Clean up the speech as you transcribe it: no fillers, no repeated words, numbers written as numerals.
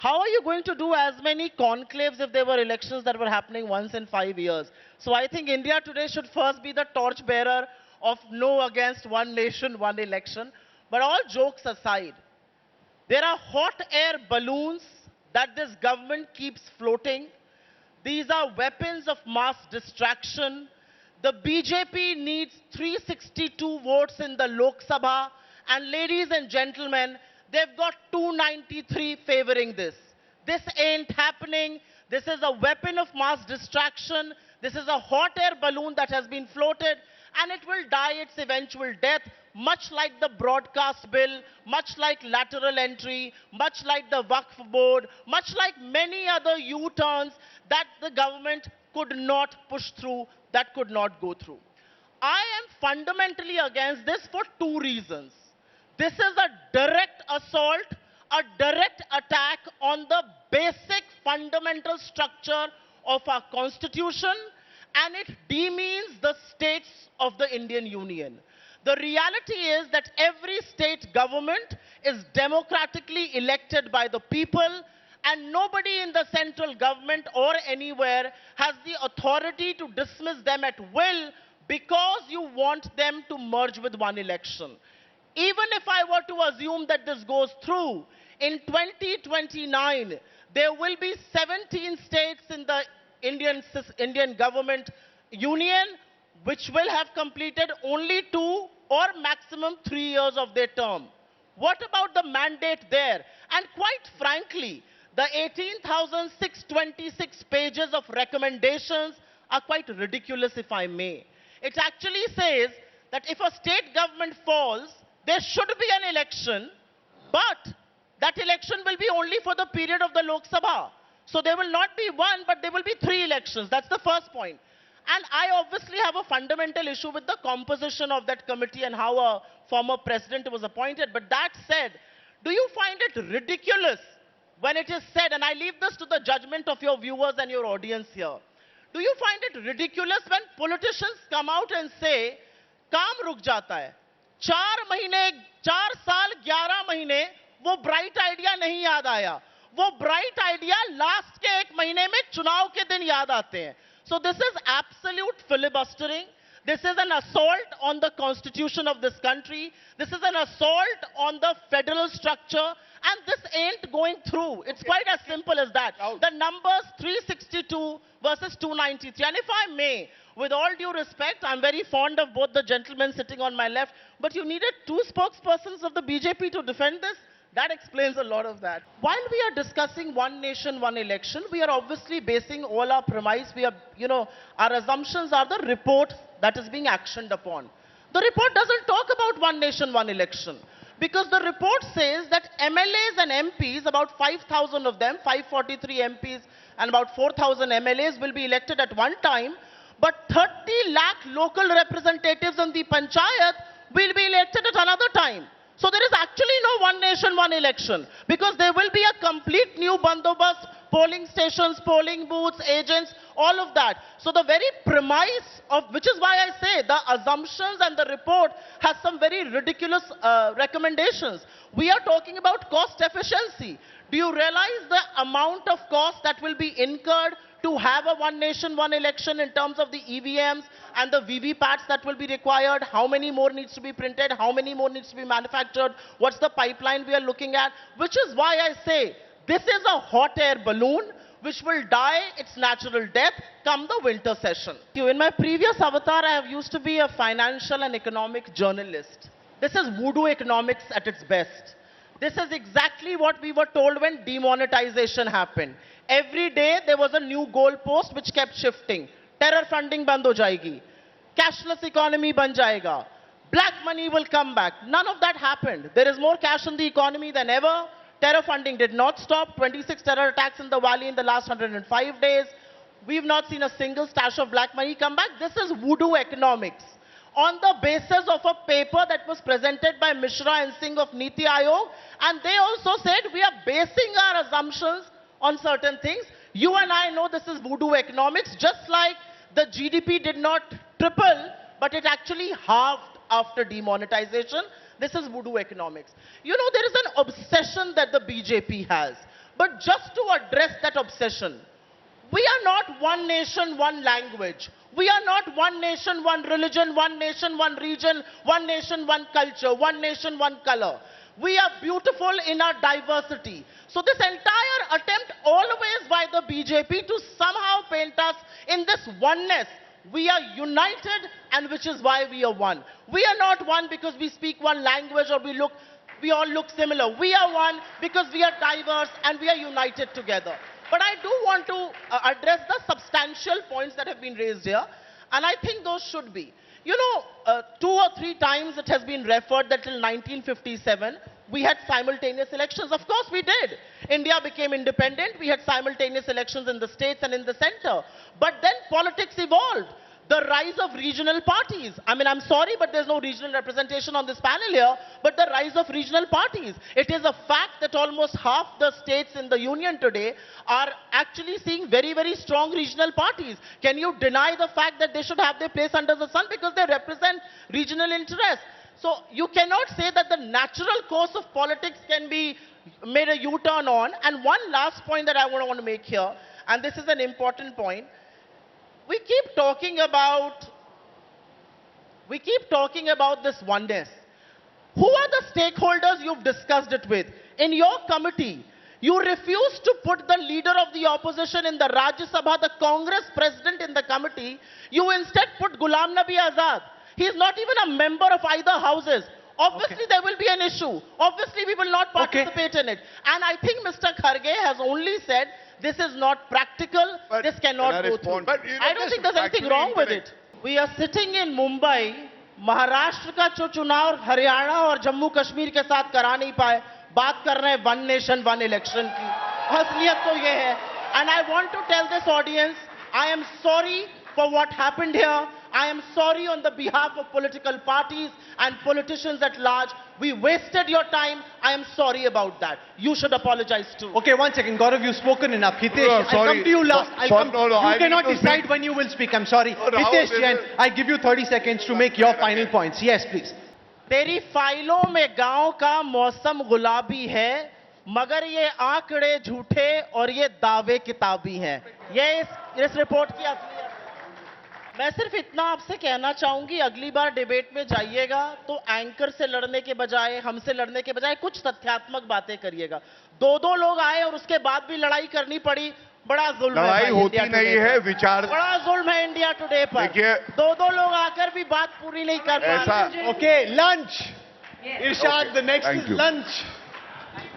How are you going to do as many conclaves if there were elections that were happening once in 5 years? So I think India today should first be the torchbearer of no against one nation, one election. But all jokes aside, there are hot air balloons that this government keeps floating. These are weapons of mass distraction. The BJP needs 362 votes in the Lok Sabha. And ladies and gentlemen, they've got 293 favoring this. This ain't happening. This is a weapon of mass distraction. This is a hot air balloon that has been floated, and it will die its eventual death, much like the broadcast bill, much like lateral entry, much like the Waqf board, much like many other U-turns that the government could not push through, that could not go through. I am fundamentally against this for two reasons. This is a direct assault, a direct attack on the basic fundamental structure of our constitution, and it demeans the states of the Indian Union. The reality is that every state government is democratically elected by the people, and nobody in the central government or anywhere has the authority to dismiss them at will because you want them to merge with one election. Even if I were to assume that this goes through, in 2029, there will be 17 states in the Indian government union which will have completed only 2 or maximum 3 years of their term. What about the mandate there? And quite frankly, the 18,626 pages of recommendations are quite ridiculous, if I may. It actually says that if a state government falls, there should be an election, but that election will be only for the period of the Lok Sabha. So there will not be one, but there will be 3 elections. That's the first point. And I obviously have a fundamental issue with the composition of that committee and how a former president was appointed. But that said, do you find it ridiculous when it is said, and I leave this to the judgment of your viewers and your audience here, do you find it ridiculous when politicians come out and say, काम रुक जाता है, 4 महीने, 4 साल, 11 महीने, वो bright idea नहीं याद आया. वो bright idea last के 1 महीने में चुनाव के दिन याद आते हैं. So this is absolute filibustering. This is an assault on the constitution of this country. This is an assault on the federal structure. And this ain't going through. It's quite as simple as that. The numbers 362 versus 293. And if I may, with all due respect, I'm very fond of both the gentlemen sitting on my left, but you needed 2 spokespersons of the BJP to defend this? That explains a lot of that. While we are discussing one nation, one election, we are obviously basing all our premise. We are, our assumptions are the report that is being actioned upon. The report doesn't talk about one nation, one election. Because the report says that MLAs and MPs, about 5,000 of them, 543 MPs and about 4,000 MLAs will be elected at one time, but 30 lakh local representatives in the panchayat will be elected at another time. So there is actually no one nation, one election, because there will be a complete new bandobast, polling stations, polling booths, agents, all of that. So the very premise of, which is why I say the assumptions and the report has some very ridiculous recommendations. We are talking about cost efficiency. Do you realize the amount of cost that will be incurred to have a one nation, one election in terms of the EVMs and the VVPATs that will be required? How many more needs to be printed? How many more needs to be manufactured? What's the pipeline we are looking at? Which is why I say this is a hot air balloon which will die its natural death come the winter session. In my previous avatar, I have used to be a financial and economic journalist. This is voodoo economics at its best. This is exactly what we were told when demonetization happened. Every day there was a new goalpost which kept shifting. Terror funding band ho jayegi. Cashless economy ban jayega. Black money will come back. None of that happened. There is more cash in the economy than ever. Terror funding did not stop. 26 terror attacks in the valley in the last 105 days. We've not seen a single stash of black money come back. This is voodoo economics. On the basis of a paper that was presented by Mishra and Singh of Niti Aayog, and they also said we are basing our assumptions on certain things. You and I know this is voodoo economics, just like the GDP did not triple, but it actually halved after demonetization. This is voodoo economics. There is an obsession that the BJP has. But just to address that obsession, we are not one nation, one language. We are not one nation, one religion, one nation, one region, one nation, one culture, one nation, one color. We are beautiful in our diversity. So this entire attempt always by the BJP to somehow paint us in this oneness, we are united, and which is why we are one. We are not one because we speak one language or we all look similar. We are one because we are diverse and we are united together. But I do want to address the substantial points that have been raised here, and I think those should be. You know, 2 or 3 times it has been referred that till 1957, we had simultaneous elections. Of course we did. India became independent. We had simultaneous elections in the states and in the center. But then politics evolved. The rise of regional parties. I mean, I'm sorry, but there's no regional representation on this panel here, but the rise of regional parties. It is a fact that almost half the states in the union today are actually seeing very, very strong regional parties. Can you deny the fact that they should have their place under the sun because they represent regional interests? So you cannot say that the natural course of politics can be made a U-turn on. And one last point that I want to make here, and this is an important point. We keep talking about this oneness. Who are the stakeholders you've discussed it with? In your committee, you refused to put the leader of the opposition in the Rajya Sabha, the Congress president in the committee. You instead put Ghulam Nabi Azad. He is not even a member of either houses. Obviously, there will be an issue. Obviously, we will not participate in it. And I think Mr. Kharge has only said this is not practical, but this cannot go through. But I don't think there's anything wrong with it. We are sitting in Mumbai, Maharashtra का जो चुनाव हरियाणा और जम्मू कश्मीर के साथ करा नहीं पाए, बात कर रहे हैं वन नेशन वन इलेक्शन की. असलियत तो ये है. And I want to tell this audience, I am sorry for what happened here. I am sorry on the behalf of political parties and politicians at large. We wasted your time. I am sorry about that. You should apologize too. Okay, 1 second. Gaurav, you've spoken enough. Hitesh, No, I'll sorry. come to you last. You cannot decide speak. when you will speak. I'm sorry. No, Rahul, Hitesh Jain, I give you 30 seconds to make your final points. Yes, please. तेरी फाइलों में गांव का मौसम गुलाबी है, मगर ये आंकड़े झूठे और ये दावे किताबी हैं. ये इस रिपोर्ट की असलियत. मैं सिर्फ इतना आपसे कहना चाहूंगी, अगली बार डिबेट में जाइएगा तो एंकर से लड़ने के बजाय, हमसे लड़ने के बजाय कुछ तथ्यात्मक बातें करिएगा. 2 लोग आए और उसके बाद भी लड़ाई करनी पड़ी. बड़ा जुल्म है. लड़ाई होती नहीं है, विचार. बड़ा जुल्म है इंडिया टुडे पर. देखिए, 2 लोग आकर भी बात पूरी नहीं कर पा रहे. Okay, lunch. Irshad, the next is lunch.